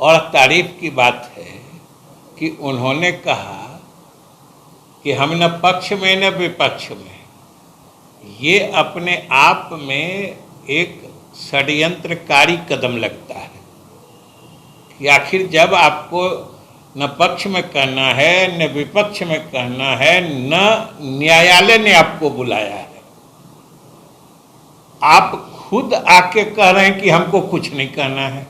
और तारीफ की बात है कि उन्होंने कहा कि हम न पक्ष में न विपक्ष में। ये अपने आप में एक षड्यंत्रकारी कदम लगता है कि आखिर जब आपको न पक्ष में कहना है न विपक्ष में कहना है, न न्यायालय ने आपको बुलाया है, आप खुद आके कह रहे हैं कि हमको कुछ नहीं कहना है।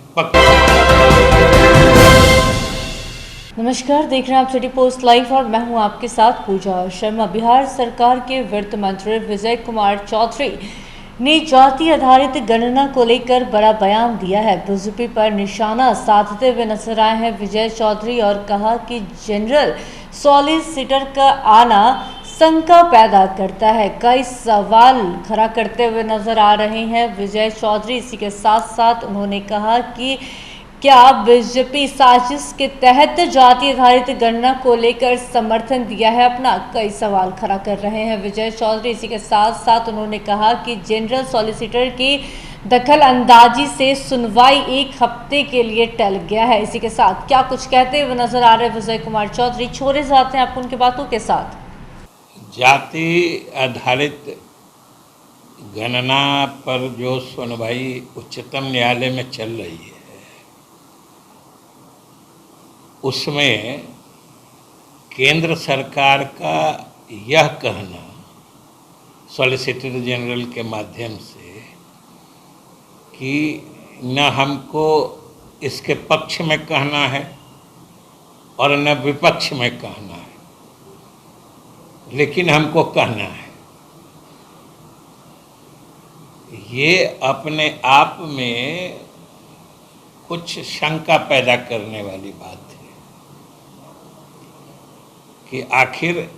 नमस्कार, देख रहे हैं आप सिटी पोस्ट लाइव और मैं हूं आपके साथ पूजा शर्मा। बिहार सरकार के वित्त मंत्री विजय कुमार चौधरी ने जाति आधारित गणना को लेकर बड़ा बयान दिया है। बीजेपी पर निशाना साधते हुए नजर आए हैं विजय चौधरी और कहा कि जनरल सॉलिसिटर का आना शंका पैदा करता है। कई सवाल खड़ा करते हुए नजर आ रहे हैं विजय चौधरी। इसी के साथ साथ उन्होंने कहा कि क्या बीजेपी साजिश के तहत जाति आधारित गणना को लेकर समर्थन दिया है अपना, कई सवाल खड़ा कर रहे हैं विजय चौधरी। इसी के साथ साथ उन्होंने कहा कि जनरल सॉलिसिटर की दखल अंदाजी से सुनवाई एक हफ्ते के लिए टल गया है। इसी के साथ क्या कुछ कहते हुए नजर आ रहे हैं विजय कुमार चौधरी, छोड़े जाते हैं आपको उनकी बातों के साथ। जाति आधारित गणना पर जो सुनवाई उच्चतम न्यायालय में चल रही है, उसमें केंद्र सरकार का यह कहना सॉलिसिटर जनरल के माध्यम से कि न हमको इसके पक्ष में कहना है और न विपक्ष में कहना है, लेकिन हमको कहना है, ये अपने आप में कुछ शंका पैदा करने वाली बात है कि आखिर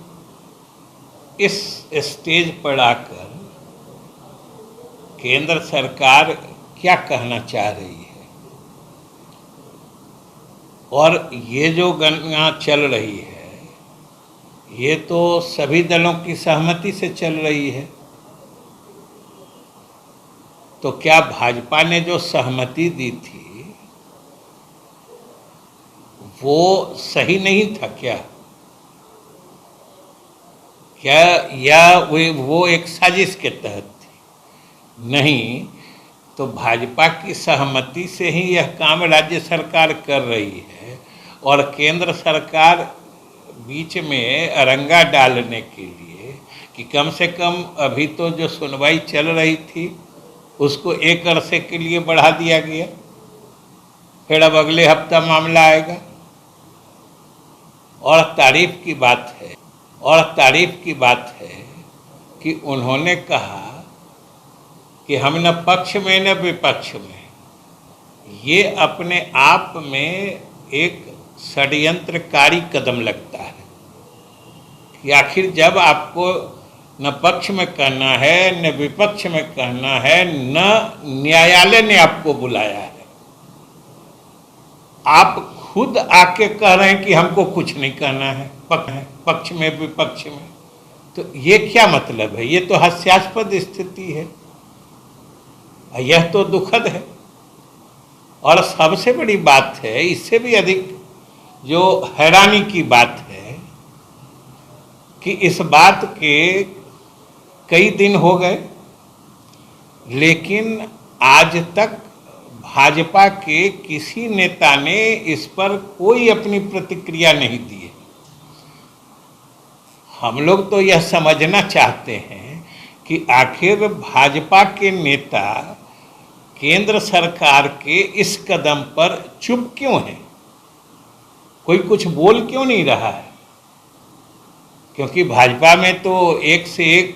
इस स्टेज पर आकर केंद्र सरकार क्या कहना चाह रही है। और ये जो गणना चल रही है, ये तो सभी दलों की सहमति से चल रही है। तो क्या भाजपा ने जो सहमति दी थी वो सही नहीं था क्या या वो एक साजिश के तहत थी? नहीं, तो भाजपा की सहमति से ही यह काम राज्य सरकार कर रही है और केंद्र सरकार बीच में अरंगा डालने के लिए कि कम से कम अभी तो जो सुनवाई चल रही थी उसको एक अरसे के लिए बढ़ा दिया गया, फिर अब अगले हफ्ता मामला आएगा। और तारीफ की बात है कि उन्होंने कहा कि हम न पक्ष में न विपक्ष में। ये अपने आप में एक षड्यंत्रकारी कदम लगता है कि आखिर जब आपको न पक्ष में कहना है न विपक्ष में कहना है, न न्यायालय ने आपको बुलाया है, आप खुद आके कह रहे हैं कि हमको कुछ नहीं कहना है पक्ष में विपक्ष में। तो ये क्या मतलब है? ये तो हास्यास्पद स्थिति है, यह तो दुखद है। और सबसे बड़ी बात है, इससे भी अधिक जो हैरानी की बात है कि इस बात के कई दिन हो गए, लेकिन आज तक भाजपा के किसी नेता ने इस पर कोई अपनी प्रतिक्रिया नहीं दी है। हम लोग तो यह समझना चाहते हैं कि आखिर भाजपा के नेता केंद्र सरकार के इस कदम पर चुप क्यों हैं, कोई कुछ बोल क्यों नहीं रहा है? क्योंकि भाजपा में तो एक से एक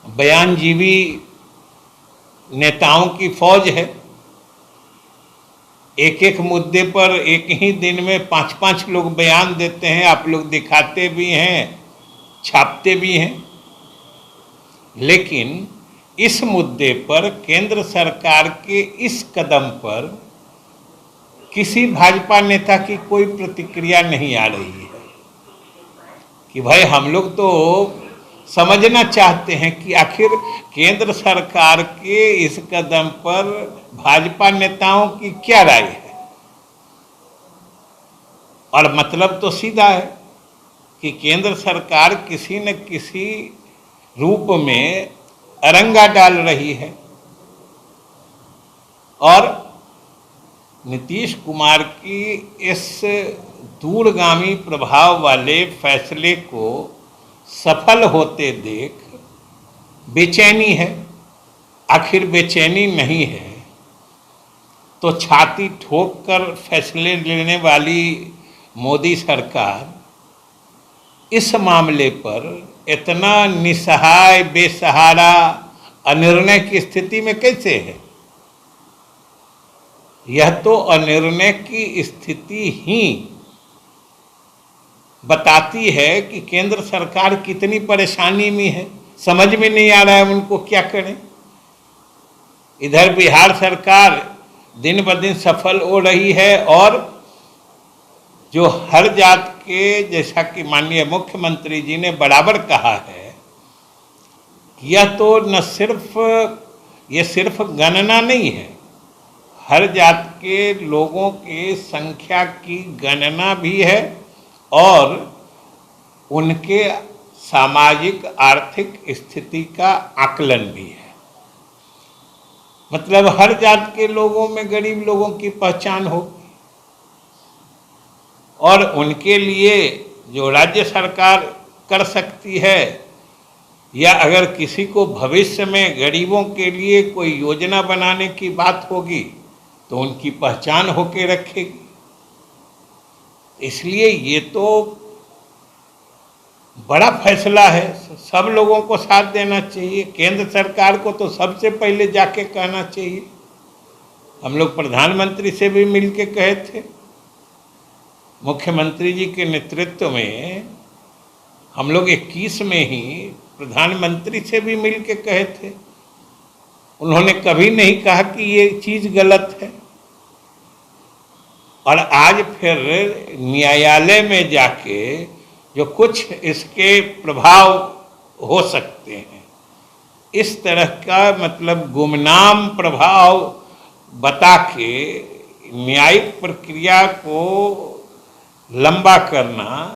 बयानजीवी नेताओं की फौज है। एक एक मुद्दे पर एक ही दिन में 5-5 लोग बयान देते हैं, आप लोग दिखाते भी हैं, छापते भी हैं। लेकिन इस मुद्दे पर केंद्र सरकार के इस कदम पर किसी भाजपा नेता की कोई प्रतिक्रिया नहीं आ रही है कि भाई हम लोग तो समझना चाहते हैं कि आखिर केंद्र सरकार के इस कदम पर भाजपा नेताओं की क्या राय है। और मतलब तो सीधा है कि केंद्र सरकार किसी न किसी रूप में अरंगा डाल रही है और नीतीश कुमार की इस दूरगामी प्रभाव वाले फैसले को सफल होते देख बेचैनी है। आखिर बेचैनी नहीं है तो छाती ठोक कर फैसले लेने वाली मोदी सरकार इस मामले पर इतना निसहाय, बेसहारा, अनिर्णय की स्थिति में कैसे है? यह तो अनिर्णय की स्थिति ही बताती है कि केंद्र सरकार कितनी परेशानी में है। समझ में नहीं आ रहा है उनको क्या करें। इधर बिहार सरकार दिन ब दिन सफल हो रही है और जो हर जात के, जैसा कि माननीय मुख्यमंत्री जी ने बराबर कहा है, यह तो न सिर्फ, ये सिर्फ गणना नहीं है, हर जात के लोगों के संख्या की गणना भी है और उनके सामाजिक आर्थिक स्थिति का आकलन भी है। मतलब हर जात के लोगों में गरीब लोगों की पहचान होगी और उनके लिए जो राज्य सरकार कर सकती है या अगर किसी को भविष्य में गरीबों के लिए कोई योजना बनाने की बात होगी तो उनकी पहचान होके रखेगी। इसलिए ये तो बड़ा फैसला है, सब लोगों को साथ देना चाहिए। केंद्र सरकार को तो सबसे पहले जाके कहना चाहिए। हम लोग प्रधानमंत्री से भी मिल के कहे थे, मुख्यमंत्री जी के नेतृत्व में हम लोग 21 में ही प्रधानमंत्री से भी मिल के कहे थे। उन्होंने कभी नहीं कहा कि ये चीज़ गलत है और आज फिर न्यायालय में जाके जो कुछ इसके प्रभाव हो सकते हैं, इस तरह का मतलब गुमनाम प्रभाव बता के न्यायिक प्रक्रिया को लंबा करना,